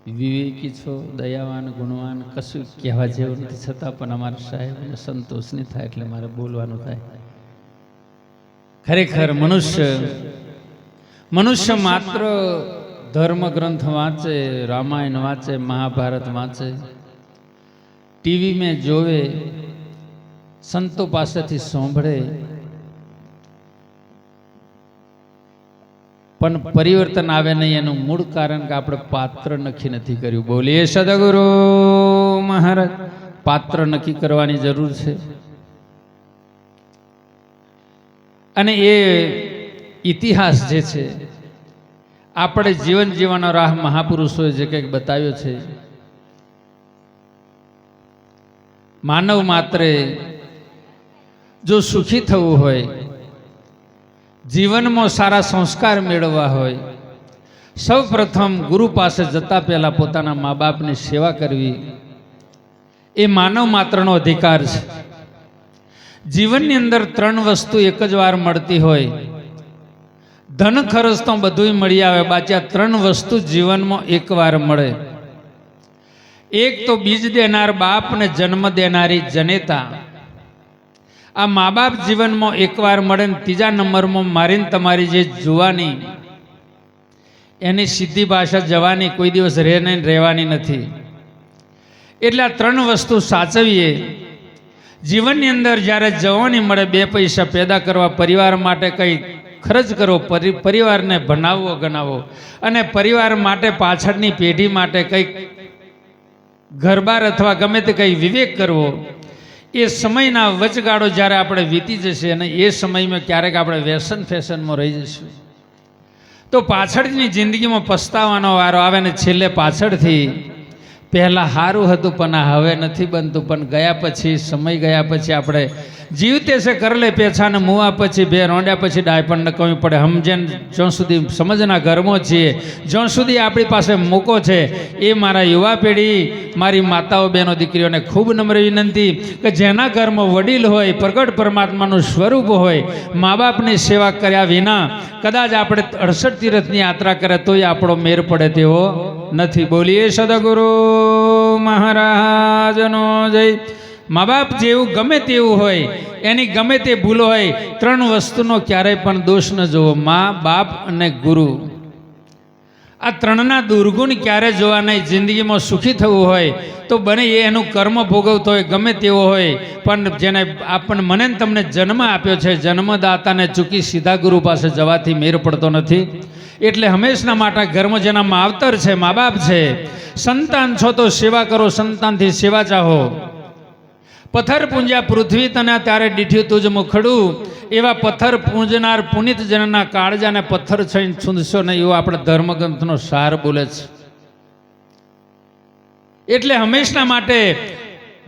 વિવેકી છો, દયાવાન, ગુણવાન, કશું કહેવા જેવું નથી, છતાં પણ અમારા સાહેબને સંતોષ નહીં થાય એટલે મારે બોલવાનું થાય. ખરેખર મનુષ્ય માત્ર ધર્મ ગ્રંથ વાંચે, રામાયણ વાંચે, મહાભારત વાંચે, ટીવી में જોવે, સંતો પાસેથી સાંભળે, પણ પરિવર્તન આવે નહીં એનું મૂળ કારણ કે આપણે પાત્ર નક્કી નથી કર્યું. બોલીએ સદગુરુ મહારાજ. પાત્ર નક્કી કરવાની જરૂર છે અને એ ઇતિહાસ જે છે આપણે જીવન જીવવાનો રાહ મહાપુરુષોએ જે કંઈક બતાવ્યો છે. માનવ માત્રે જો સુખી થવું હોય, જીવનમાં સારા સંસ્કાર મેળવવા હોય, સૌ પ્રથમ ગુરુ પાસે જતા પહેલા પોતાના મા બાપની સેવા કરવી એ માનવ માત્રનો અધિકાર છે. જીવનની અંદર 3 વસ્તુ એક જ વાર મળતી હોય. ધન ખર્ચ તો બધુંય મળી આવે, બાકી આ 3 વસ્તુ જીવનમાં એકવાર મળે. એક તો બીજ દેનાર બાપ ને જન્મ દેનારી જનેતા. આ મા બાપ જીવનમાં એકવાર મળે ને ત્રીજા નંબરમાં મારીને તમારી જે જુવાની, એની સીધી ભાષા જવાની કોઈ દિવસ રહેવાની નથી. એટલે આ 3 વસ્તુ સાચવીએ. જીવનની અંદર જ્યારે જવાની મળે, 2 પૈસા પેદા કરવા, પરિવાર માટે કંઈ ખર્ચ કરો, પરિવારને ભણાવવો ગણાવો, અને પરિવાર માટે પાછળની પેઢી માટે કંઈક ઘરબાર અથવા ગમે તે કંઈ વિવેક કરવો. એ સમયના વચગાળો જ્યારે આપણે વીતી જશે અને એ સમયમાં ક્યારેક આપણે વ્યસન ફેશનમાં રહી જઈશું તો પાછળની જિંદગીમાં પસ્તાવાનો વારો આવે ને છેલ્લે પાછળથી પહેલાં સારું હતું પણ આ હવે નથી બનતું, પણ ગયા પછી, સમય ગયા પછી આપણે જીવતે છે કરલે પેછાને મુવા પછી, 2 રોંડ્યા પછી ડાયપણ નકવી પડે. સમજણ જ્યાં સુધી સમજના ઘરમાં છીએ, જ્યાં સુધી આપણી પાસે મોકો છે, એ મારા યુવા પેઢી, મારી માતાઓ, બહેનો, દીકરીઓને ખૂબ નમ્ર વિનંતી કે જેના ઘરમાં વડીલ હોય, પ્રગટ પરમાત્માનું સ્વરૂપ હોય, મા બાપની સેવા કર્યા વિના કદાચ આપણે 68 તીર્થની યાત્રા કરે તોય આપણો મેર પડે તેવો નથી. બોલીએ સદગુરુ મહારાજનો જય. મા બાપ જેવું ગમે તેવું હોય, એની ગમે તે ભૂલો હોય, 3 વસ્તુનો ક્યારેય પણ દોષ ન જોવો. મા બાપ અને ગુરુ, આ 3ના દુર્ગુણ ક્યારે જોવા નહીં. જિંદગીમાં સુખી થવું હોય તો બને એ એનું કર્મ ભોગવતો હોય, ગમે તેવો હોય, પણ જેને આપણને મને તમને જન્મ આપ્યો છે, જન્મદાતાને ચૂકી સીધા ગુરુ પાસે જવાથી મેર પડતો નથી. એટલે હંમેશના માટે ઘરમાં જેના માવતર છે, મા બાપ છે, સંતાન છો તો સેવા કરો, સંતાનથી સેવા ચાહો. પથ્થર પૂંજ્યા પૃથ્વી તને ત્યારે દીઠ્યું તુજ મુખડું. એવા પથ્થર પૂંજનાર પુનિત જનના કાળજાને પથ્થર છઈને છૂંદશો નહીં, એવો આપણે ધર્મગ્રંથનો સાર બોલે છે. એટલે હંમેશના માટે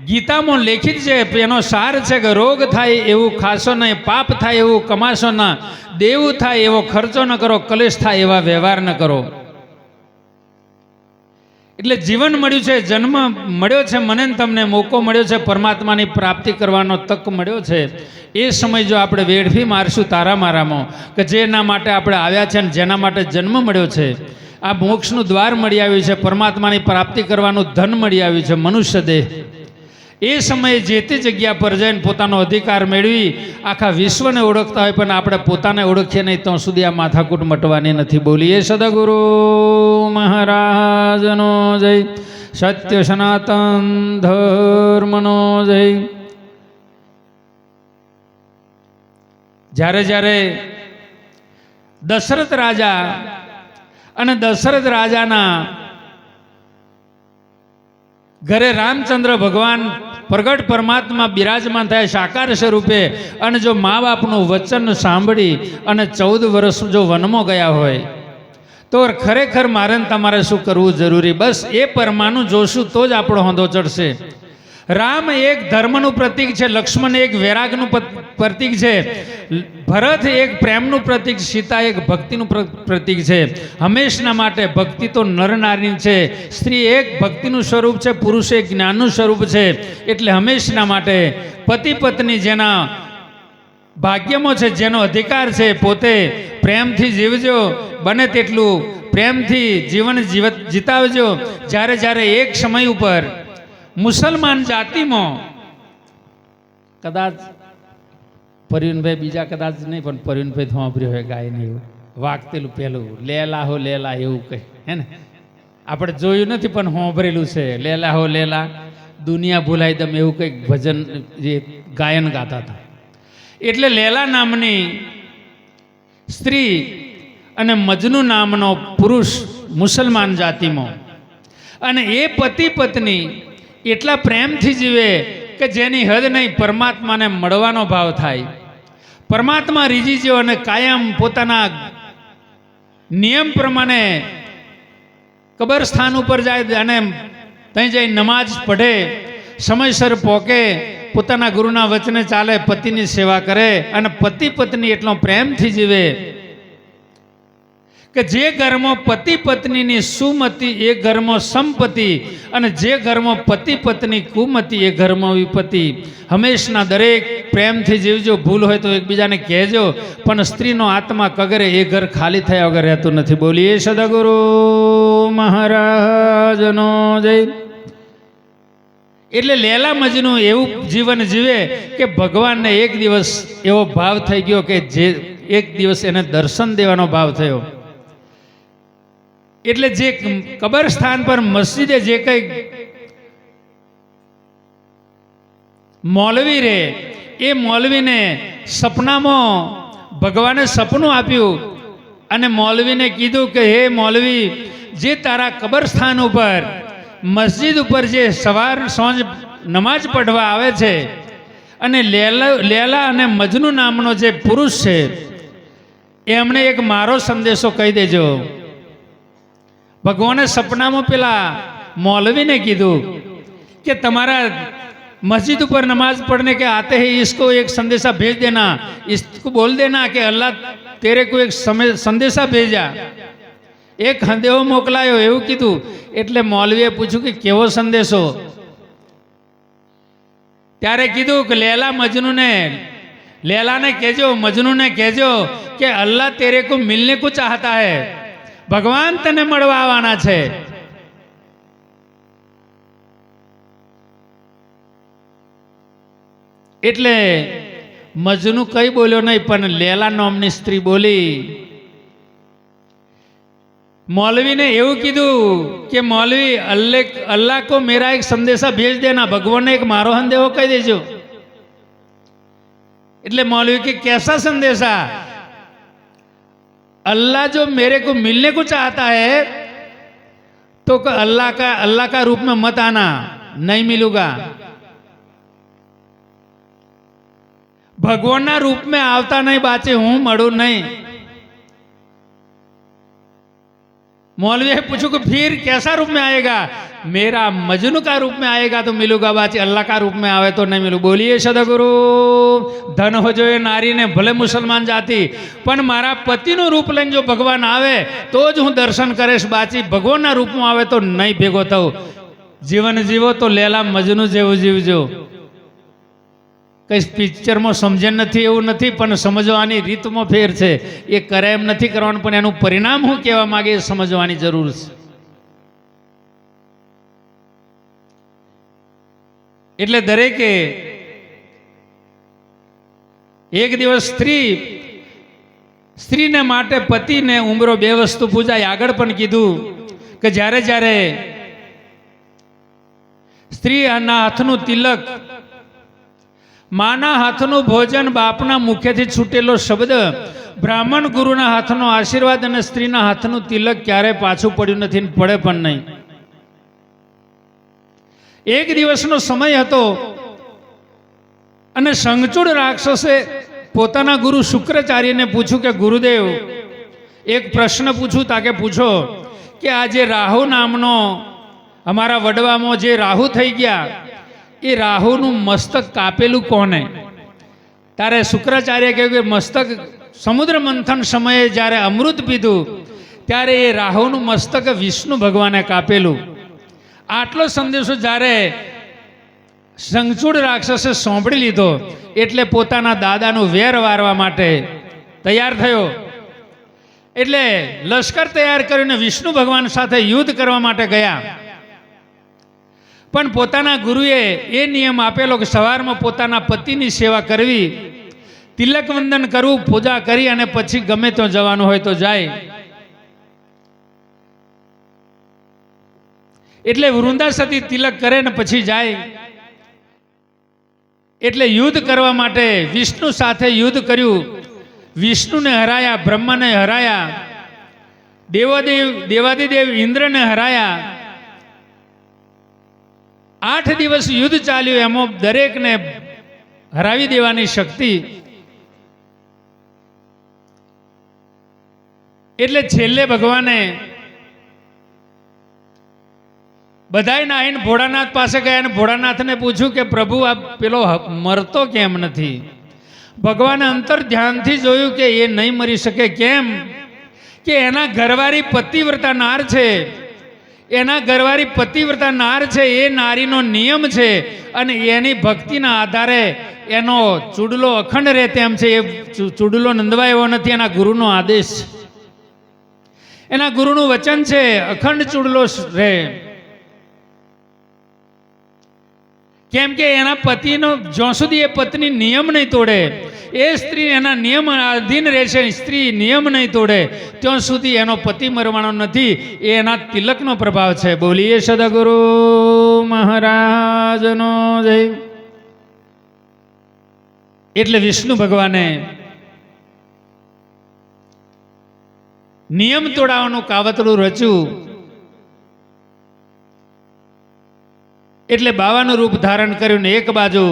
ગીતામાં લેખિત છે, એનો સાર છે કે રોગ થાય એવું ખાશો નહીં, પાપ થાય એવું કમાશો ના, દેવું થાય એવો ખર્ચો ન કરો, કલેશ થાય એવા વ્યવહાર ન કરો. એટલે જીવન મળ્યું છે, જન્મ મળ્યો છે, મને તમને મોકો મળ્યો છે, પરમાત્માની પ્રાપ્તિ કરવાનો તક મળ્યો છે. એ સમય જો આપણે વેડફી મારશું તારા મારામાં કે જેના માટે આપણે આવ્યા છે અને જેના માટે જન્મ મળ્યો છે, આ મોક્ષનું દ્વાર મળી આવ્યું છે, પરમાત્માની પ્રાપ્તિ કરવાનું ધન મળી આવ્યું છે, મનુષ્ય દેહ. એ સમયે જે તે જગ્યા પર જઈને પોતાનો અધિકાર મેળવી આખા વિશ્વને ઓળખતા હોય, પણ આપણે પોતાને ઓળખીએ નહીં તો સુધી આ માથાકૂટ મટવાની નથી. બોલીએ સદગુરુ મહારાજનો જય. સત્ય સનાતન ધર્મનો જય. જ્યારે દશરથ રાજા અને દશરથ રાજાના ઘરે રામચંદ્ર ભગવાન પ્રગટ પરમાત્મા બિરાજમાન થયા સાકાર સ્વરૂપે, અને જો મા બાપનું વચન સાંભળી અને 14 વર્ષ જો વનમાં ગયા હોય તો ખરેખર મારે તમારે શું કરવું જરૂરી? બસ એ પરમાનું જોશું તો જ આપણો હોંધો ચડશે. રામ એક ધર્મનું પ્રતીક છે, લક્ષ્મણ એક વૈરાગનું પ્રતીક છે, ભરત એક પ્રેમનું પ્રતીક, સીતા એક ભક્તિનું પ્રતીક છે. હંમેશના માટે ભક્તિ તો નર નારીની છે, સ્ત્રી એક ભક્તિનું સ્વરૂપ છે, પુરુષ એક જ્ઞાનનું સ્વરૂપ છે. એટલે હંમેશના માટે પતિ પત્ની જેના ભાગ્યમાં છે, જેનો અધિકાર છે, પોતે પ્રેમથી જીવજો, બને તેટલું પ્રેમથી જીવન જીતાવજો. જ્યારે જ્યારે એક સમય ઉપર મુસલમાન જાતિમાં કદાચ પરવીનભાઈ બીજા કદાચ નહીં પણ પરવીનભાઈ સાંભળ્યું હોય ગાય નહીં એવું વાગતેલું પેલું લેલા હો લેલા એવું કહે હે ને, આપણે જોયું નથી પણ સાંભળેલું છે. લેલા હો લેલા દુનિયા ભૂલાઈ દમ એવું કંઈક ભજન જે ગાયન ગાતા હતા. એટલે લેલા નામની સ્ત્રી અને મજનુ નામનો પુરુષ મુસલમાન જાતિમાં, અને એ પતિ પત્ની એટલા પ્રેમથી જીવે કે જેની હદ નહીં. પરમાત્માને મળવાનો ભાવ થાય. પરમાત્મા રીઝી જેવો અને કાયમ પોતાના નિયમ પ્રમાણે કબરસ્થાન ઉપર જાય અને ત્યાં જઈ નમાજ પઢે, સમયસર પહોંચે, પોતાના ગુરુના વચને ચાલે, પતિની સેવા કરે અને પતિ પત્ની એટલો પ્રેમથી જીવે કે જે ઘરમાં પતિ પત્નીની સુમતિ એ ઘરમાં સંપત્તિ, અને જે ઘરમાં પતિ પત્ની કુમતિ એ ઘરમાં વિપત્તિ. હંમેશના દરેક પ્રેમથી જીવજો. ભૂલ હોય તો એકબીજાને કહેજો, પણ સ્ત્રીનો આત્મા કગરે એ ઘર ખાલી થયા વગર રહેતું નથી. બોલીએ સદગુરુ મહારાજનો જય. એટલે લેલા મજનુ એવું જીવન જીવે કે ભગવાનને એક દિવસ એવો ભાવ થઈ ગયો કે જે એક દિવસ એને દર્શન દેવાનો ભાવ થયો. એટલે જે કબરસ્થાન પર મસ્જિદે જે કંઈ મૌલવી રે, એ મૌલવીને સપનામાં ભગવાને સપનું આપ્યું અને મૌલવીને કીધું કે હે મૌલવી, જે તારા કબરસ્થાન ઉપર મસ્જિદ ઉપર જે સવાર સાંજ નમાજ પઢવા આવે છે, અને લેલા અને મજનુ નામનો જે પુરુષ છે, એમણે એક મારો સંદેશો કહી દેજો. ભગવાને સપનામાં પેલા मौलवी ने कीधु कि तुम्हारा मस्जिद ऊपर नमाज पढ़ने के आते ही इसको एक संदेशा भेज देना, इसको बोल देना कि अल्लाह तेरे को एक संदेशा भेजा, एक हंदेहो मोकलायो एवं कीधु। एटले मौलवीए पूछ्યું कि केवो संदेशो? त्यारे कीधु कि लैला मजनू ने, लैला ने कहजो, मजनू ने कहजो कि अल्लाह तेरे को मिलने को चाहता है, भगवान तने मळवा आवाना छे। एटले मजनू कई बोल्यो नहीं पण लैला नामनी स्त्री बोली। मौलवी ने एवं कीधु कि मौलवी अल्लाह को मेरा एक संदेशा भेज देना, भगवान ने एक मारो हंदेहो कही देजो। એટલે मौलवी के कैसा संदेशा? अल्लाह जो मेरे को मिलने को चाहता है तो अल्लाह का रूप में मत आना, नहीं मिलूंगा। भगवान ना रूप में आवता नहीं बाचे हूं मड़ू नहीं। मौलवी पूछू कि फिर कैसा रूप में आएगा? मेरा मजनू का रूप में आएगा तो मिलूंगा, बाची अल्लाह का रूप में आवे तो नहीं मिलू। बोलिए सदगुरु। धन हो जो ये नारी ने भले मुसलमान जाति पण मारा पति नु रूप लઈને जो भगवान आवे तो ज हूँ दर्शन करेश, बाची भगवान ना रूप में आवे तो नहीं भेगो थऊ। जीवन जीवो तो लैला मजनू जेवू जीवजो। कई पिक्चर में समझे नहीं एवं नहीं पण समझवानी रीत में फेर है। ये करे एम नहीं करवानुं पण एनुं परिणाम हूँ कहेवा मांगे समझवानी जरूर है। एटले दरेके एक दिवस स्त्री ने माटे पति ने उमरो बे वस्तु पूजाय। आगळ पण कीधुं के ज्यारे ज्यारे स्त्री ना हाथनुं तिलक, माना हाथनु भोजन, बापना मुखेथी छूटेलो शब्द, ब्राह्मण गुरुना हाथनो आशीर्वाद अने स्त्रीना हाथनु तिलक क्यारे पाछुं पड्युं नथी ने पड़े पण नहीं। एक दिवसनो समय हतो अने संगचूड़ राक्षसे पोताना गुरु शुक्राचार्यने पूछ्યું કે गुरुदेव एक प्रश्न पूछूं ताके पूछो कि आज राहु नामनो अमारा वडवामां जे राहु थई गया ये राहु नु मस्तक कापेलू कोने? तारे शुक्राचार्य कहू कि मस्तक समुद्र मंथन समय जारे अमृत पीधु त्यारे ये राहु नु मस्तक विष्णु भगवाने कापेलू। आटलो संदेशो जारे संगचूड़ राक्षसे सांभળી લીધો એટલે પોતાના દાદાનું વેર વારવા માટે તૈયાર થયો। એટલે લશ્કર તૈયાર કરીને વિષ્ણુ ભગવાન સાથે યુદ્ધ કરવા માટે ગયા. પણ પોતાના ગુરુએ એ નિયમ આપેલો કે સવારમાં પોતાના પતિની સેવા કરવી, તિલક વંદન કરવું, પૂજા કરી અને પછી ગમે ત્યાં જવાનું હોય તો જાય. એટલે વૃંદાસતી તિલક કરે ને પછી જાય. એટલે યુદ્ધ કરવા માટે વિષ્ણુ સાથે યુદ્ધ કર્યું. વિષ્ણુને હરાયા, બ્રહ્માને હરાયા, દેવાદિદેવ ઇન્દ્રને હરાયા. 8 દિવસ યુદ્ધ ચાલ્યું. એમાં દરેકને હરાવી દેવાની શક્તિ. એટલે છેલ્લે ભગવાને બધાયને આવીને ભોળાનાથ પાસે ગયા અને ભોળાનાથને પૂછ્યું કે પ્રભુ આ પેલો મરતો કેમ નથી? ભગવાને અંતર ધ્યાનથી જોયું કે એ નહીં મરી શકે. કેમ? કે એના ઘરવાળી પતિવ્રતા નાર છે. એના ઘરવાળી પતિવ્રતા નાર છે. એ નારીનો નિયમ છે અને એની ભક્તિના આધારે એનો ચૂડલો અખંડ રહે તેમ છે. એ ચૂડલો નંદવાય એવો નથી. એના ગુરુનો આદેશ છે, એના ગુરુનું વચન છે, અખંડ ચૂડલો રહે. કેમ કે એના પતિનો જ્યાં સુધી એ પત્ની નિયમ નહીં તોડે, એ સ્ત્રી એના નિયમ આધીન રહેશે, સ્ત્રી નિયમ નહીં તોડે ત્યાં સુધી એનો પતિ મરવાનો નથી. એ એના તિલકનો પ્રભાવ છે. બોલીએ સદગુરુ મહારાજનો જય. એટલે વિષ્ણુ ભગવાને નિયમ તોડાવવાનું કાવતરું રચ્યું. એટલે બાવાનું રૂપ ધારણ કર્યું ને એક બાજુ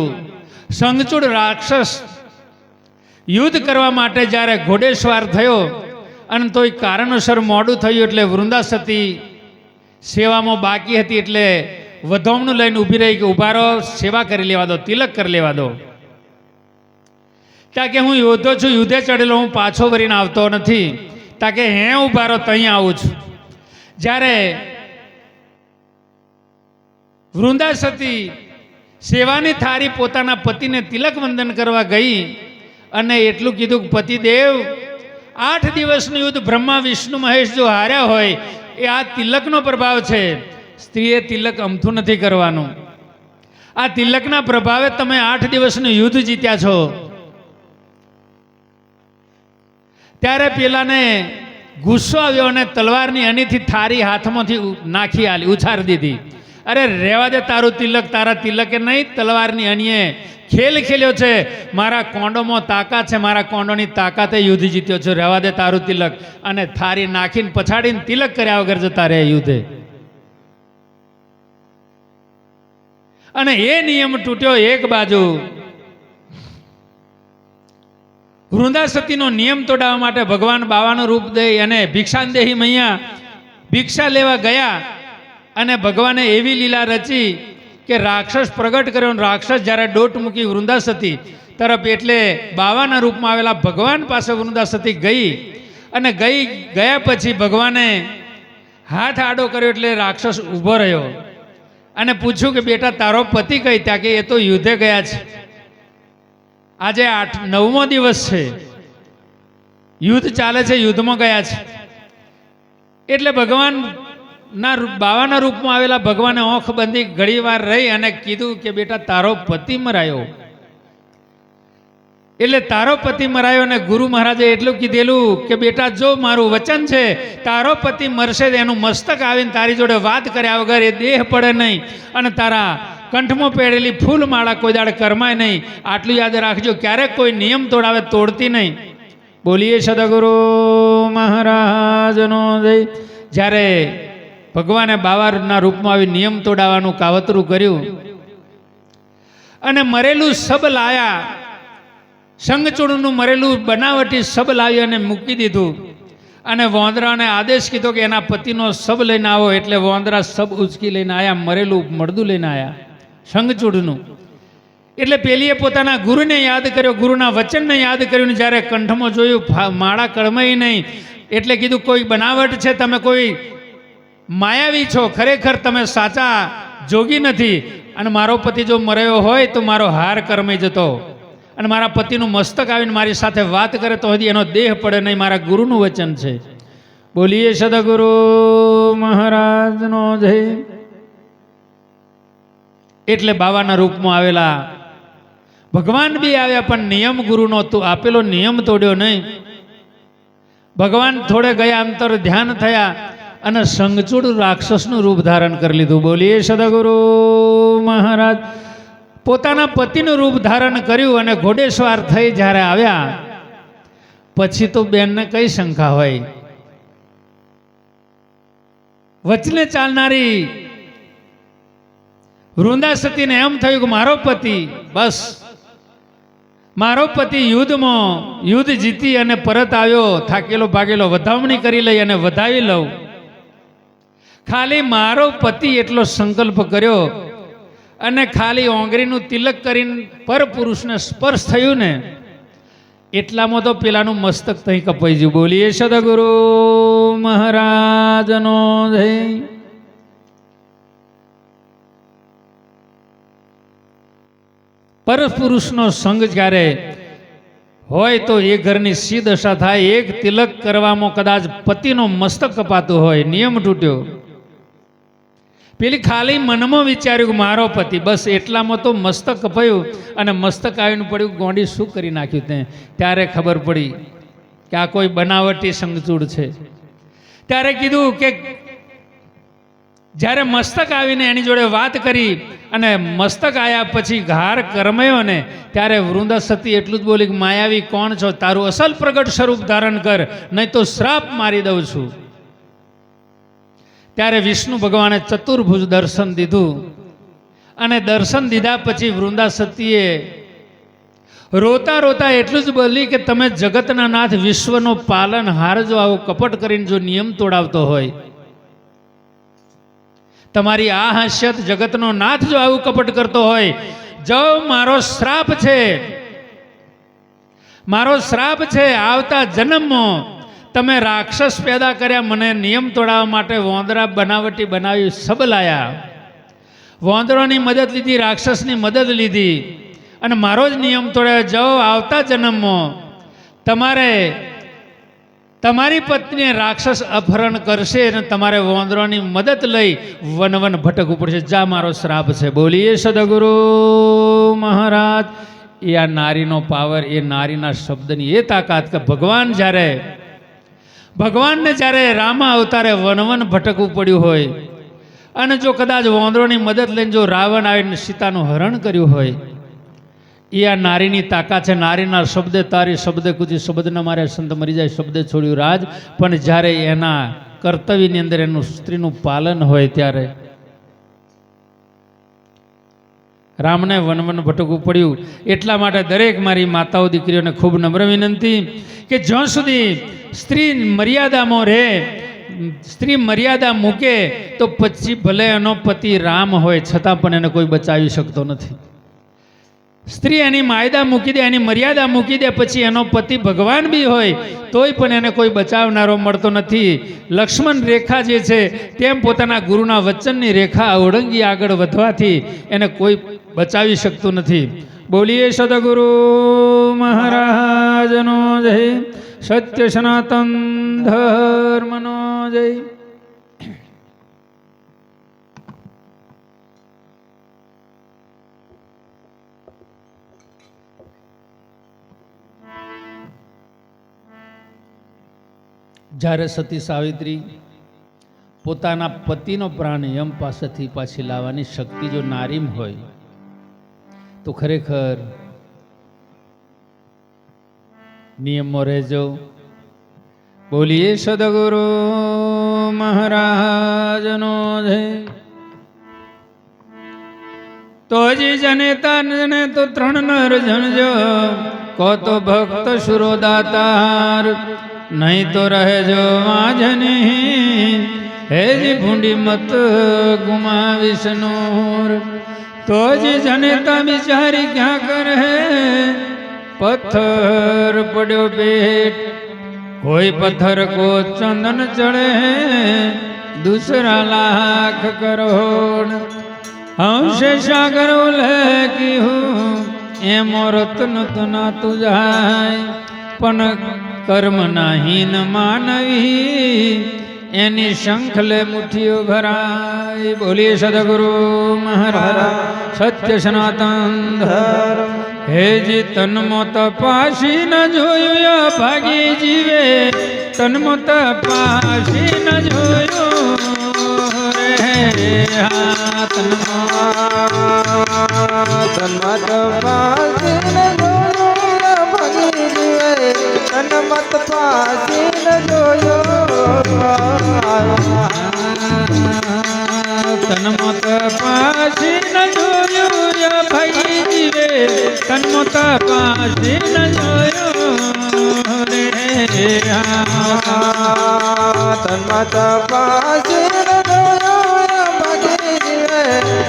શંખચૂડ રાક્ષસ યુદ્ધ કરવા માટે જ્યારે ઘોડેસવાર થયો અને તોય કારણોસર મોડું થયું. એટલે વૃંદાસતી સેવામાં બાકી હતી. એટલે વધોમણું લઈને ઊભી રહી કે ઉભા રહો, સેવા કરી લેવા દો, તિલક કરી લેવા દો. ત્યાં કે હું યોદ્ધો છું, યુદ્ધે ચડેલો, હું પાછો વળીને આવતો નથી. ત્યાં કે હે ઉભા રહો, ત્યાં આવું છું. જ્યારે વૃંદાસતી સેવાની થાળી પોતાના પતિને તિલક વંદન કરવા ગઈ અને એટલું કીધું કે પતિદેવ 8 દિવસનું યુદ્ધ બ્રહ્મા વિષ્ણુ મહેશ જો હાર્યા હોય એ આ તિલકનો પ્રભાવ છે. સ્ત્રીએ તિલક અમથું નથી કરવાનું. આ તિલકના પ્રભાવે તમે 8 દિવસનું યુદ્ધ જીત્યા છો. ત્યારે પેલાને ગુસ્સો આવ્યો અને તલવારની અણીથી થાળી હાથમાંથી નાખી આલી, ઉછારી દીધી. અરે રહેવા દે તારું તિલક, તારા તિલકે નહીં, તલવારની અણીએ ખેલ ખેલ્યો છે. મારા કોંડોમાં તાકાત છે, મારા કોંડોની તાકાતે યુદ્ધ જીત્યો છે. રહેવા દે તારું તિલક. અને થાળી નાખીને પછાડીને તિલક કર્યા વગર જતા રહે યુદ્ધે. અને એ નિયમ તૂટ્યો. એક બાજુ વૃંદાસતીનો નિયમ તોડાવવા માટે ભગવાન બાવાનું રૂપ દઈ અને ભિક્ષાદેહી મૈયા ભિક્ષા લેવા ગયા. અને ભગવાને એવી લીલા રચી કે રાક્ષસ પ્રગટ કર્યો. રાક્ષસ જ્યારે દોટ મૂકી વૃંદાસતી તરફ, એટલે બાવાના રૂપમાં આવેલા ભગવાન પાસે વૃંદાસતી ગઈ. અને ગયા પછી ભગવાને હાથ આડો કર્યો. એટલે રાક્ષસ ઊભો રહ્યો અને પૂછ્યું કે બેટા તારો પતિ કઈ? ત્યાં કે એ તો યુદ્ધે ગયા છે. આજે 9મો દિવસ છે, યુદ્ધ ચાલે છે, યુદ્ધમાં ગયા છે. એટલે ભગવાન ના બાવાના રૂપમાં આવેલા ભગવાને આંખ બંધી ઘણી વાર રહી અને કીધું કે બેટા તારો પતિ મરાયો. એટલે તારો પતિ મરાયો. અને ગુરુ મહારાજે એટલું કીધેલું કે બેટા જો મારું વચન છે, તારો પતિ મરશે, એનું મસ્તક આવીને તારી જોડે વાત કર્યા વગર એ દેહ પડે નહીં અને તારા કંઠમાં પહેરેલી ફૂલમાળા કોઈ દાડે કરમાય નહીં. આટલું યાદ રાખજો. ક્યારેક કોઈ નિયમ તોડાવે તોડતી નહીં. બોલીએ સદગુરુ મહારાજનો જય. જ્યારે ભગવાને બાવાના રૂપમાં આવી નિયમ તોડાવવાનું કાવતરું કર્યું અને મરેલું સબ લાયા, શંખચૂડનું મરેલું બનાવટી સબ લાવી અને મૂકી દીધું. અને વોંદરાને આદેશ કીધો કે એના પતિનો સબ લઈને આવો. એટલે વોંદરા સબ ઉચકી લઈને આવ્યા, મરેલું મળદું લઈને આવ્યા શંખચૂડનું. એટલે પેલીએ પોતાના ગુરુને યાદ કર્યો, ગુરુના વચનને યાદ કર્યું. જ્યારે કંઠમાં જોયું માળા કળમાઈ નહીં. એટલે કીધું કોઈ બનાવટ છે, તમે કોઈ માયાવી છો, ખરેખર તમે સાચા જોગી નથી. અને મારો પતિ જો મર્યો હોય તો મારો હાર કરમાઈ જતો અને મારા પતિનું મસ્તક આવીને મારી સાથે વાત કરે તો હજી એનો દેહ પડે નહીં. મારા ગુરુનું વચન છે. બોલીએ સદગુરુ મહારાજનો જય. એટલે બાવાના રૂપમાં આવેલા ભગવાન બી આવ્યા, પણ નિયમ ગુરુનો તું આપેલો નિયમ તોડ્યો નહીં. ભગવાન થોડે ગયા અંતર ધ્યાન થયા અને સંગચૂડ રાક્ષસનું રૂપ ધારણ કરી લીધું. બોલીએ સદગુરુ મહારાજ. પોતાના પતિનું રૂપ ધારણ કર્યું અને ઘોડેસવાર થઈ જ્યારે આવ્યા પછી તો બેનને કઈ શંકા હોય? વચને ચાલનારી વૃંદા સતીને એમ થયું કે મારો પતિ, બસ મારો પતિ યુદ્ધ જીતી અને પરત આવ્યો, થાકેલો ભાગેલો, વધામણી કરી લઈ અને વધાવી લઉં. ખાલી મારો પતિ એટલો સંકલ્પ કર્યો અને ખાલી ઓંગરીનું તિલક કરીને પર પુરુષને સ્પર્શ થયું ને, એટલામાં તો પેલાનું મસ્તક તહીં કપાઈ ગયું. બોલીએ સદગુરુ મહારાજનો જય. પરપુરુષનો સંગ જ્યારે હોય તો એ ઘરની સી દશા થાય. એક તિલક કરવામાં કદાચ પતિનો મસ્તક કપાતું હોય, નિયમ તૂટ્યો. પેલી ખાલી મનમાં વિચાર્યું કે મારો પતિ, બસ એટલામાં તો મસ્તક કપાયું અને મસ્તક આવીને પડ્યું. ગોંડી શું કરી નાખ્યું તે? ત્યારે ખબર પડી કે આ કોઈ બનાવટી સંગચૂડ છે. ત્યારે કીધું કે જ્યારે મસ્તક આવીને એની જોડે વાત કરી અને મસ્તક આવ્યા પછી ઘાર કરમાયો ને, ત્યારે વૃંદા સતી એટલું જ બોલી કે માયાવી કોણ છો? તારું અસલ પ્રગટ સ્વરૂપ ધારણ કર, નહીં તો શ્રાપ મારી દઉં છું. ત્યારે વિષ્ણુ ભગવાને ચતુર્ભુજ દર્શન દીધું અને દર્શન દીધા પછી વૃંદા સતીએ રોતા રોતા એટલું જ બોલી કે તમે જગતના નાથ, વિશ્વનો પાલનહાર જો આવો કપટ કરીને જો નિયમ તોડાવતો હોય, તમારી આ હાસ્યત જગતનો નાથ જો આવું કપટ કરતો હોય, જો મારો શ્રાપ છે, મારો શ્રાપ છે. આવતા જન્મમાં તમે રાક્ષસ પેદા કર્યા, મને નિયમ તોડાવવા માટે વોંદરા બનાવટી બનાવી સબલાયા, વોંદરોની મદદ લીધી, રાક્ષસની મદદ લીધી અને મારો જ નિયમ તોડાવ્યો. જો આવતા જન્મમાં તમારે તમારી પત્નીને રાક્ષસ અપહરણ કરશે અને તમારે વોંદરોની મદદ લઈ વન વન ભટકવું પડશે. જા, મારો શ્રાપ છે. બોલીએ સદગુરુ મહારાજ. એ આ નારીનો પાવર, એ નારીના શબ્દની એ તાકાત કે ભગવાનને જ્યારે રામા અવતારે વન વન ભટકવું પડ્યું હોય અને જો કદાચ વોંદરોની મદદ લઈને જો રાવણ આવીને સીતાનું હરણ કર્યું હોય, એ આ નારીની તાકાત છે. નારીના શબ્દે તારી, શબ્દે કુજી, શબ્દના મારે સંત મરી જાય, શબ્દે છોડ્યું રાજ. પણ જ્યારે એના કર્તવ્યની અંદર એનું સ્ત્રીનું પાલન હોય ત્યારે રામને વનવન ભટકવું પડ્યું. એટલા માટે દરેક મારી માતાઓ દીકરીઓને ખૂબ નમ્ર વિનંતી કે જ્યાં સુધી સ્ત્રી મર્યાદામાં રહે, સ્ત્રી મર્યાદા મૂકે તો પછી ભલે એનો પતિ રામ હોય છતાં પણ એને કોઈ બચાવી શકતો નથી. સ્ત્રી એની માયદા મૂકી દે, એની મર્યાદા મૂકી દે, પછી એનો પતિ ભગવાન બી હોય તોય પણ એને કોઈ બચાવનારો મળતો નથી. લક્ષ્મણ રેખા જે છે તેમ પોતાના ગુરુના વચનની રેખા ઓળંગી આગળ વધવાથી એને કોઈ બચાવી શકતું નથી. બોલીએ સદગુરુ મહારાજનો જય. સત્ય સનાતન ધર્મનો જય. જ્યારે સતી સાવિત્રી પોતાના પતિનો પ્રાણ યમ પાસેથી પાછી લાવવાની શક્તિ જો નારીમ હોય તો ખરેખર નિયમમાં રહેજો. બોલીએ સદગુરુ મહારાજનો જય. તો જી જનેતા જને તો ત્રણ નર જણજો, કો તો ભક્ત સુરોદાતાર, નહીં તો રહેજો વાજની, હેજી ભૂંડી મત ગુમાવીશ નૂર. તો જી જનેતા બિચારી ક્યાં કરે, પથ્થર પડ્યો પેટ, કોઈ પથ્થર કો ચંદન ચડે, દૂસરા લાખ કરોડ. હંસે સાગર ઉલ્લેખી હું એમો રત્ન તો ના તું જાય, પણ કર્મના હીન માનવી એની શંખલે મુઠ્ઠીઓ ભરાય. બોલીએ સદગુરુ મહારાજ સત્ય સનાતન ધર્મ. હેજી તનમો તપાસી ન જોયું ભાગી જીવે, તનમો તપાસી ન જોયું રે. તનમો તપાસી ન જોયું ભાગી જીવે, તનમો તપાસી ન તનમો તપાસી ન જોયું ભાગી જીવે, તનમો તપાસી ન જોયું રે. તનમો તપાસી ન જોયું ભાગી જીવે,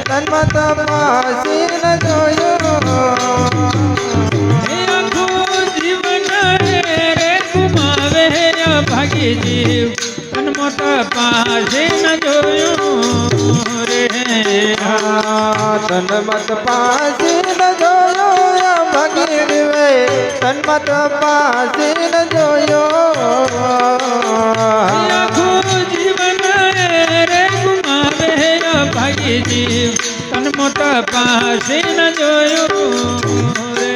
તનમો તપાસી ન જોયું. આખું જીવન રે ગુમાવે ભાગી જીવ, તનમો તપાસી ન જોયું રે. તનમો તપાસી ન જોયું ભાગી જીવે, તનમો તપાસી ન જોયું. આખું જીવન રે ગુમાવે ભાગી જીવ, તનમો તપાસી ન જોયું રે.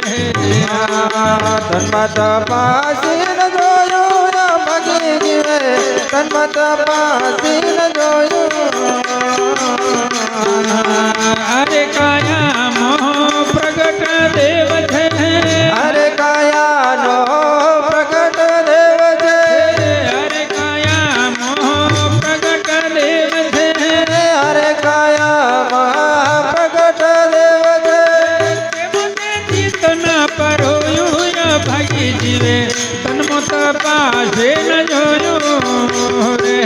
તનમો તપાસી ન જોયું ભાગી જીવે, તનમો તપાસી ન જોયું. અરે કાયા મોહ પ્રગટ દેવ છે, અરે કાયાનો પ્રગટ દેવ છે, અરે કાયા મોહ પ્રગટ દેવ છે. અરે કાયામાં પ્રગટ દેવ છે. મને ચિત્તના પરોયું ભાગી જીવે, તનમો તપાસે ન જોયું રે.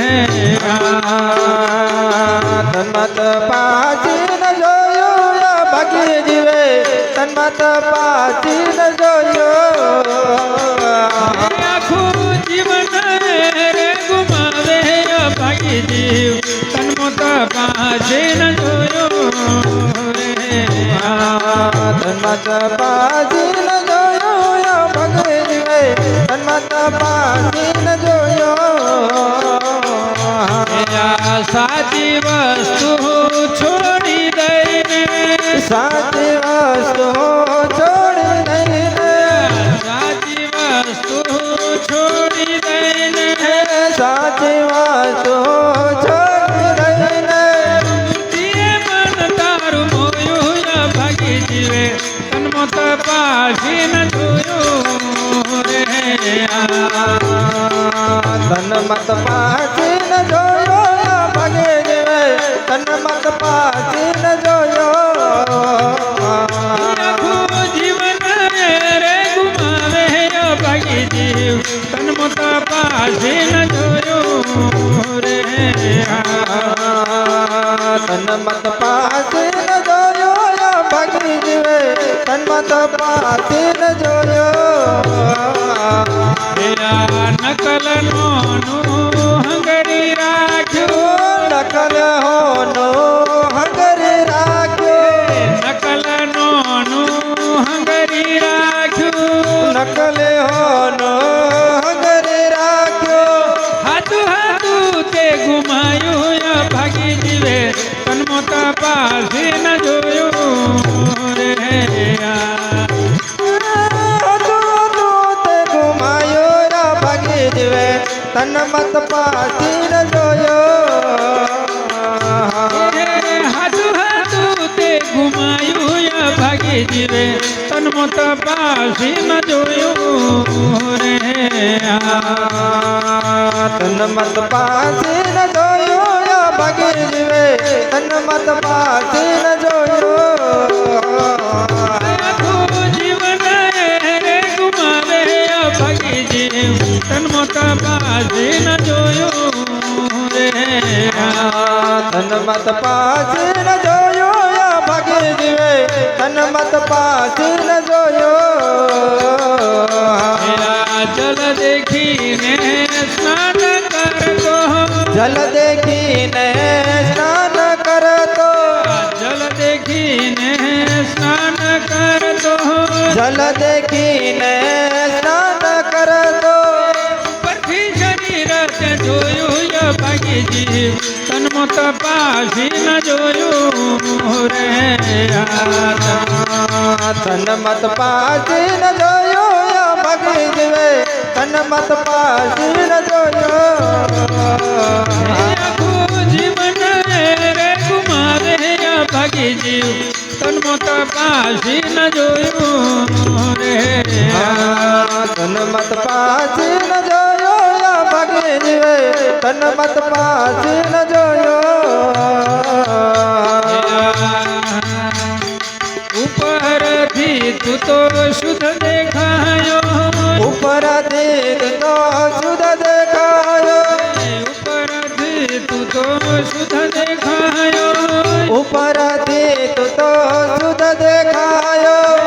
તનમો તપાસી ન જોયું ભાગી જીવે, તનમો તપાસી ન જોયું. આખું જીવન રે ગુમાવે ભાગી જીવ, તનમો તપાસે ન જોયું રે. તનમો તપાસી ન જોયું ભાગી જીવે, તનમો તપાસી ન જોયું. સાચી વસ્તુ છોડી દઈને, સાચી વસ્તુ છોડી દઈને, સાચી વસ્તુ છોડી દઈને, સાચી વસ્તુ છોડી દઈને. મન તારું મોયું ભાગી જીવે, તનમો તપાસી ન જોયું રે. તનમો તપાસી ન જોયું ભાગી જીવે, તનમો તપાસી ન જોયું. આખું જીવન રે ગુમાવે ભાગી જીવ, તનમો તપાસી ન જોયું રે. તનમો તપાસી ન જોયું ભાગી જીવે, તનમો તપાસી ન જોયું. નકલ નોનું હંગરી રાખ્યું, નકલ હોનો હંગરી રાખ્યો, નકલ નોનું હંગરી રાખ્યું, નકલ હોનો હંગરી રાખ્યો. હાથું હાથું તે ગુમાયું ભાગી જીવે, તનમો તપાસી ન જોયું રે. તનમો તપાસી ન જોયું. હાથું હાથું તે ગુમાયું ભાગી જીવે, તનમો તપાસી ન જોયું રે. તનમો તપાસી ન જોયું ભાગી જીવે, તનમો તપાસી ન જોયું. આખું જીવન રે ગુમાવે ભાગી જીવ, તનમો તપાસી ન જોયું રે. તનમો તપાસી ન જોયું ભાગી જીવે, તનમો તપાસી ન જોયું. જલ દેખીને સ્નાન કરતો, જલ દેખીને સ્નાન કરતો, જલ દેખીને સ્નાન કરતો, જલ દેખીને સ્નાન કરતો. પાસી ન જોયું રે તન મત પાસી ન જોયો ભાગી જીવે તન મત પાસી ન જોયો આખું જીવન રે ગુમાવે ભાગી જીવ તન મત પાસી ન જોયું રે તન મત પાસી ન જોયો ભાગી જીવે તન મત પાસી ન જોયો ઉપરથી તું તો શુદ્ધ દેખાયો ઉપરથી તો શુદ્ધ દેખાયો ઉપરથી તું તો શુદ્ધ દેખાયો ઉપરથી તું તો શુદ્ધ દેખાયો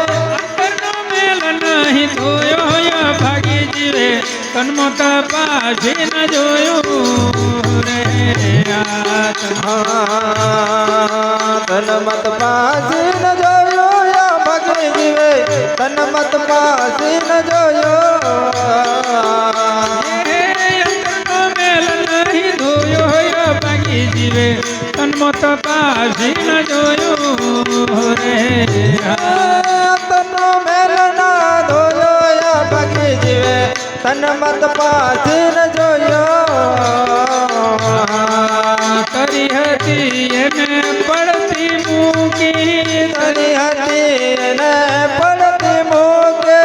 અંતરનો મેલ નહીં ધોયો ભાગી જીવે તન્મત પાછી ન જોયું રે તન મત પાસી ન જોયો ભાગી જીવે તન મત પાસી ન જોયો અંતરનો મેલ નહીં ધોયો ભાગી જીવે તન્મત પાછી ન જોયું રે તનો મેલ ના ધોયો ભાગી જીવે તન મત પાસી ન જોયો કરી હતી એને પડતી મૂકી તરી હતી એને પડતી મૂકે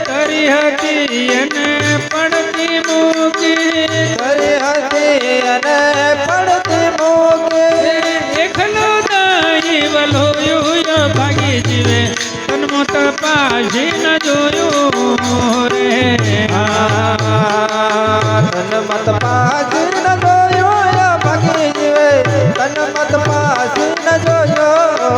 તરી હતી એને પડતી મૂકી તરી હતી એને પડતી મૂકે એકલો દાઈ વલોયું ભાગી જીવે તન્મત પાછી ન જોયું રે તન મત પાસી ન જોયો ભાગી જીવે તન મત પાસી ન જોયો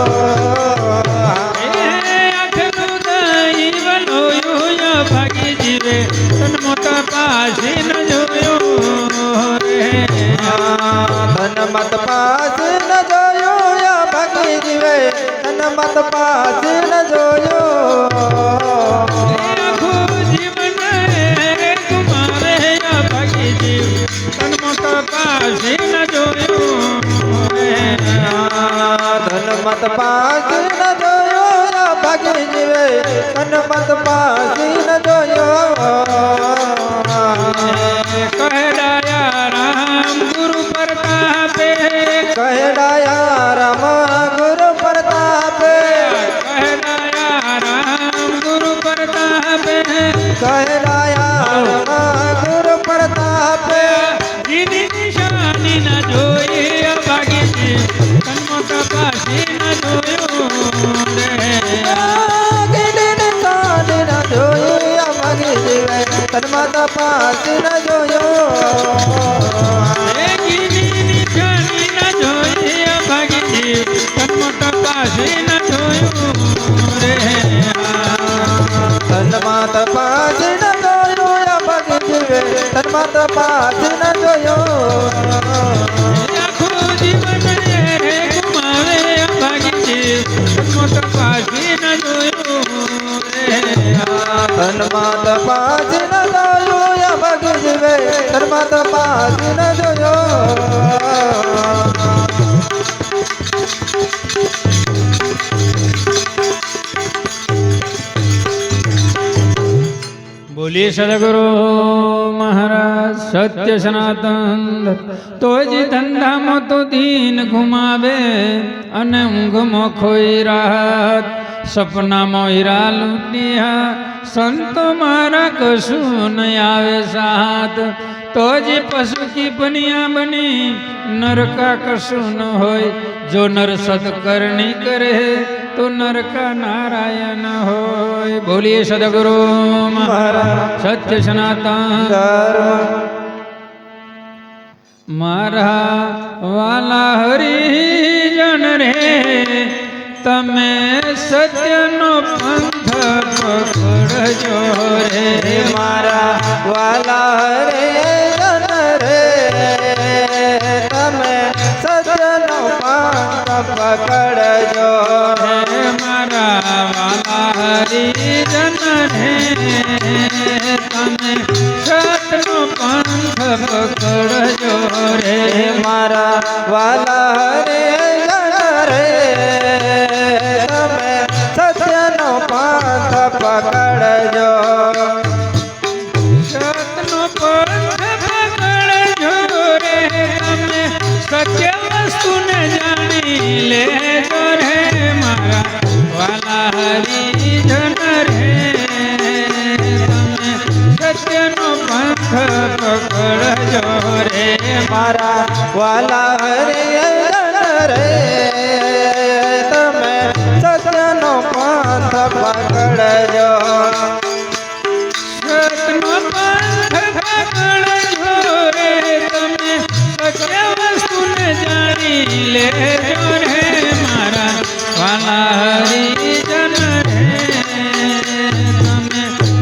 આખલું દાઈ વલોયું ભાગી જીવે તન્મત પાછી ન જોયું રે તન મત પાસી ન જોયો ભાગી જીવે તન મત પાસી ન જોયો આખું જીવન રે ગુમાવે ભાગી જીવ તન્મત પાછી ન જોયું રે તન મત પાસી ન જોયો ભાગી જીવે તન મત પાસી ન જોયો કહેડાયા રામ ગુરુ પ્રતાપે કહેડાયા રામ ગુરુ પ્રતાપે કહેડાયા રામ ગુરુ પ્રતાપે કહેડાયા રામ ગુરુ પ્રતાપે જીની નિશાની ન જોઈ ભાગી જીવ તન્મત પાછી ન જોયું રે તન્મત પાસી ન જોયો ગીની નિશાની ન જોઈ ભાગી જીવ તન્મત પાછી ન જોયું રે તન્મત પાસી ન જોયો ભાગી જીવે તન્મત પાસી ન જોયો આખું જીવન રે ગુમાવે ભાગી જીવ તન્મત પાછી ન જોયું રે તન્મત પાસી ન જોયો ભાગી જીવે તન્મત પાસી ન જોયો બોલીએ સદગુરુ મહારાજ સત્ય સનાતન તો જ ધંધામાં તો દીન ઘુમાવે અને ઊંઘમાં ખોઈ રાહત સપનામાં હીરા લૂંટ્યા સંતો મારા કશું નહીં આવે સાથ તો જ પશુ કી બનિયા બની નરકા કશું ન હોય જો નર સદકરણી કરે તો નરકા નારાયણ હોય બોલીએ સદગુરુ મહારાજ સત્ય સનાતન મારા વાલા હરિજન રે તમે સત્યનો પંથ પકડજો રે મારા વાલા રે જન રે તમે સજનો પાંખ પકડજો હે મારા વાલા હરિજન રે તમે સતનો પંથ પકડજો રે મારા વાલા હરે જન રે તમે સત્યનો પંથ પકડજો સતનો પંથ પકડજો રે તમે સત્ય વસ્તુને જાણી લેજો રે મારા વાલા હરિજન રે તમે સત્યનો પંથ પકડજો રે મારા વાલા હરે જન રે તમે સત્યનો પંથ પકડજો સતનો પંથ પકડજો રે તમે સત્ય વસ્તુને જાણી લેજો રે મારા વાલા હરિજન રે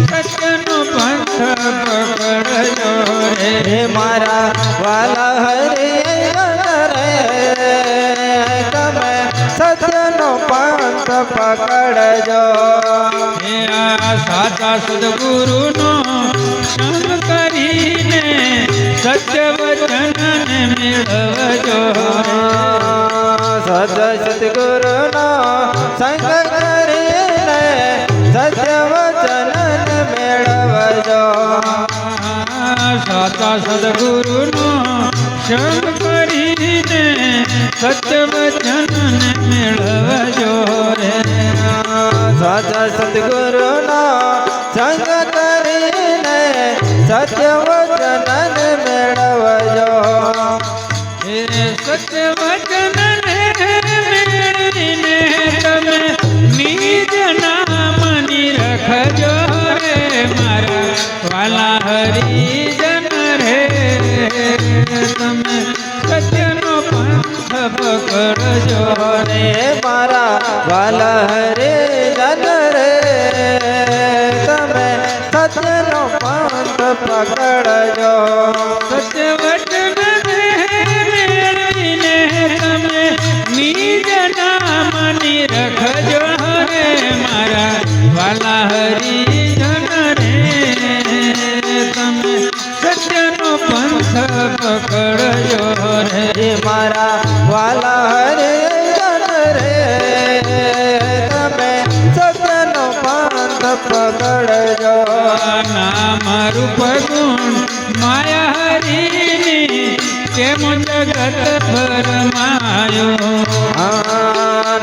તમે સત્યનો પંથ પકડજો રે હે મારા વાલા હરે જન રે તમે સત્યનો પંથ પકડજો હે આ સાચા સદગુરુનો સંગ કરીને સત્ય વચનને મેળવજો સદા સદગુરુનો સંગ કરીને સત્ય વચન મેળવજો સાચા સદગુરુનો સંગ કરીને સત્ય વચનને મેળવજો રે સદા સદગુરુનો સંગ કરીને સત્ય વચન મેળવજો હે સત્ય વચનને મેળવીને તમે નિજ નામની રખજો રે મારા વાલા હરિજન રે તમે સત્યનો પંથ પકડજો રે રે મારા વાલા હરે જન રે તમે સત્યનો પંથ પકડજો સત્ય વચનને મેળવીને તમે નિજ નામની રખજો રે મારા વાલા હરિજન રે તમે સત્યનો પંથ પકડજો રે હે મારા વાલા હરે જન રે તમે સત્યનો પંથ પકડજો નામ રૂપ ગુણ માયા હરિની કેમ જગત ભરમાયો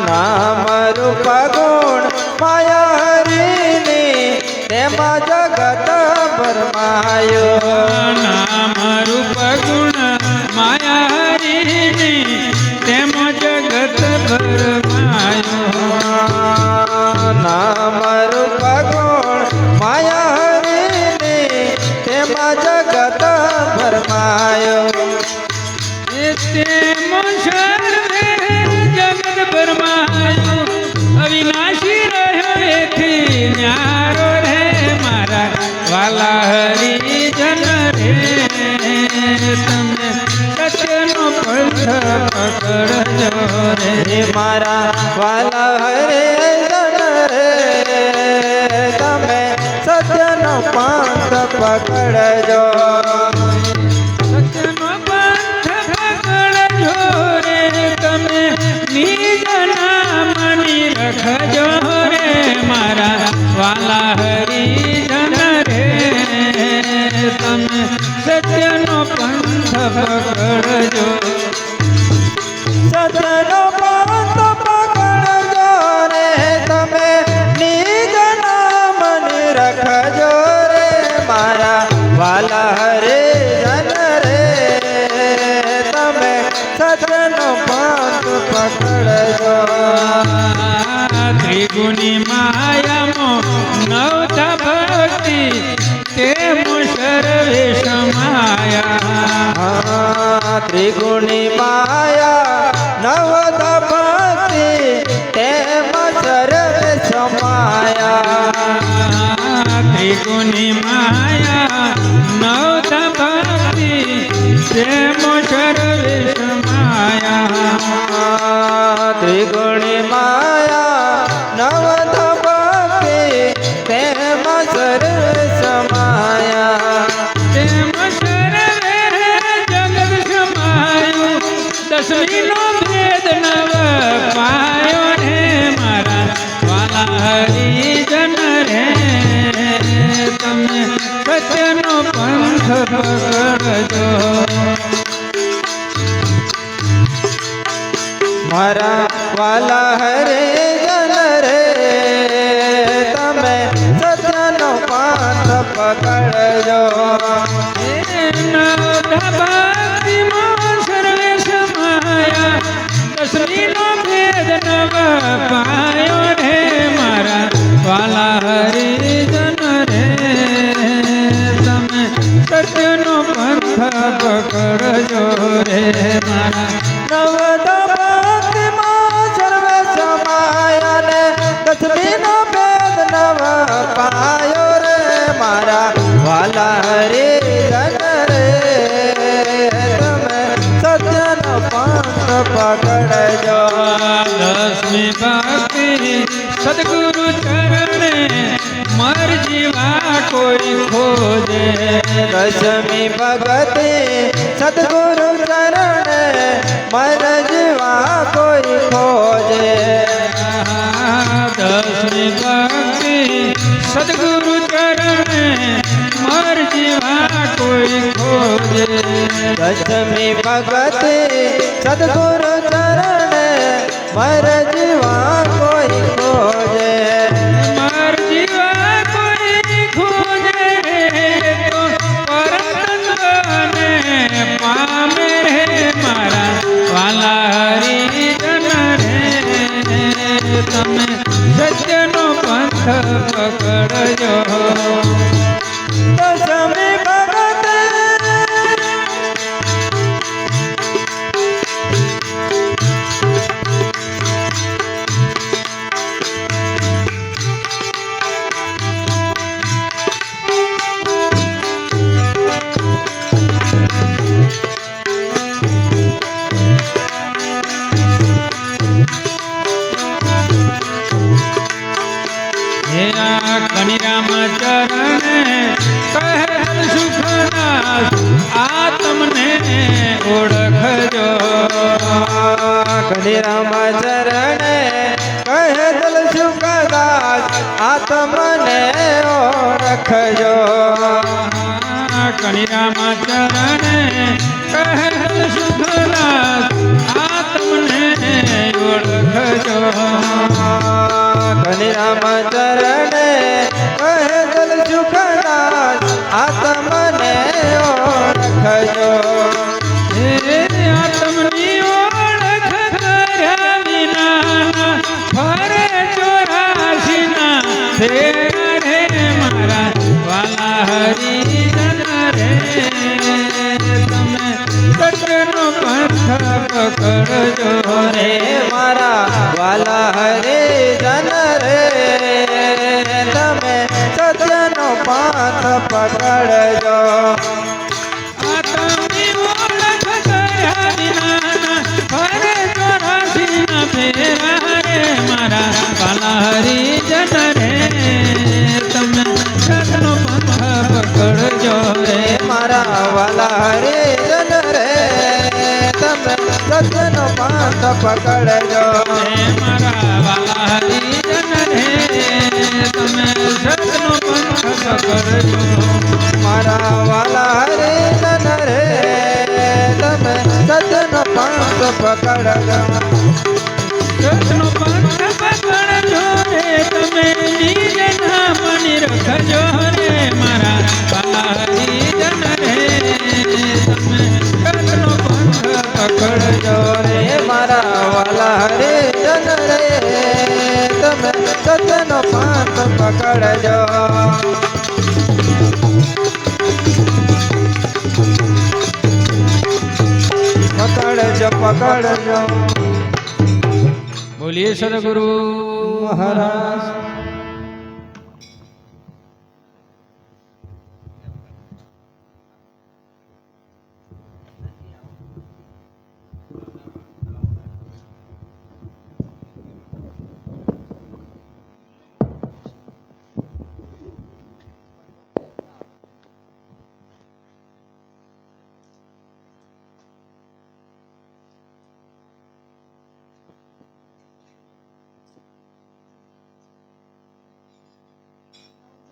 નામ રૂપ ગુણ માયા હરિની તેમાં જગત ભરમાયો નામ રૂપ ગુણ માયા હરિની તેમ જગત ભરમાયો નામ રૂપ ગુણ માયા હરિની તેમાં જગત ભરમાયો તેમ સર્વે જગત ભરમાયો અવિનાશી રહ્યો એથી ન્યારો રે મારા વાલા હરિજન રે તમે સત્યનો પંથ પકડજો રે હે મારા વાલા હરે જન રે તમે સત્યનો પંથ પકડજો સત્યનો પંથ પકડજો રે તમે નિજ નામની રખજો રે મારા વાલા હરિજન રે તમે સત્યનો પંથ પકડજો સત્યનો પંથ પકડજો રે તમે નિજ નામની રખજો રે મારા વાલા હરે જન રે તમે સત્યનો પંથ પકડજો ત્રિગુણી માયામાં નવતા ભક્તિ તે સર્વે સમાયા ત્રિગુણી માયા નવધ ભક્તિ તેમાં સર્વે સમાયા ત્રિગુણી માયા નવતા ભક્તિ તેમ સર્વે સમાયા ત્રિગુણી માયા નવધ ભક્તિ તેમાં સર્વે સમાયા તેમ સર્વે જગત સમાયું દસમીનો મારા વાલા હરિજન રે તમે સત્યનો પાંથ પકડજો ભક્તિમાં સર્વે સમાયા દસમીનો ભેદ નવ પાયો રે મારા વાલા હરિજન રે તમે સત્યનો પંથ પકડજો રે મારા ભક્તિમાં સર્વે સમાયા ને દસમીનો ભેદ નવ પાયો રે મારા વાલા હરિજન રે તમે સત્યનો પાંથ પકડજો દસમી ભક્તિ સદગુરુ ચરણે મર જીવા કોઈ ખોજે દસમી ભગતિ સદગુરુ ચરણે મર જીવા કોઈ ખોજે દસમી ભક્તિ સદગુરુ ચરણે મર જીવા કોઈ ખોજે દસમી ભગતિ સદગુરુ ચરણે મર જીવા કોઈ ખોજે મર જીવા કોઈ ખોજે તો પરમ તત્વને પામે રે મારા વાલા હરિજન રે તમે સત્યનો પંથ પકડજો દસમી ભગતિ હે આ કનિરામ ચરણે કહેલ સુખદાસ આ તમને ઓળખજો કનીરામ ચરણે કહે દલ સુખદાસ આ તમને ઓળખજો કનિરામ ચરણે કહેલ સુખદાસ આ તમને ઓળખજો કનીરામ ચરણે કહે દલ સુખદાસ આ તમને ઓળખજો હે આત્મની ઓળખ કર્યા વિના ફરે 84 ના ફેરા રે મારા વાલા હરિજન રે તમે સત્યનો પંથ પકડજો રે મારા વાલા હરિજન રે તમે સત્યનો પાંથ પકડજો આત્મની ઓળખ કર્યા વિના ફરે 84 ના ફેરા રે મારા વાલા હરિજન રે તમે સત્યનો પંથ પકડજો રે મારા વાલા હરિજન રે તમે સત્યનો પાંથ પકડજો મારા વાલા હરિજન રે તમે સત્યનો પંથ પકડજો મારા વાલા હરિજન રે તમે સત્યનો પાંથ પકડજો સત્યનો પંથ પકડજો રે તમે નિજ નામની રખજો રે મારા વાલા હરિજન રે તમે સત્યનો પંથ પકડજો રે મારા વાલા હરિજન રે તમે સત્યનો પાંથ પકડજો પકડજો પકડજો બોલીએ સદગુરુ મહારાજ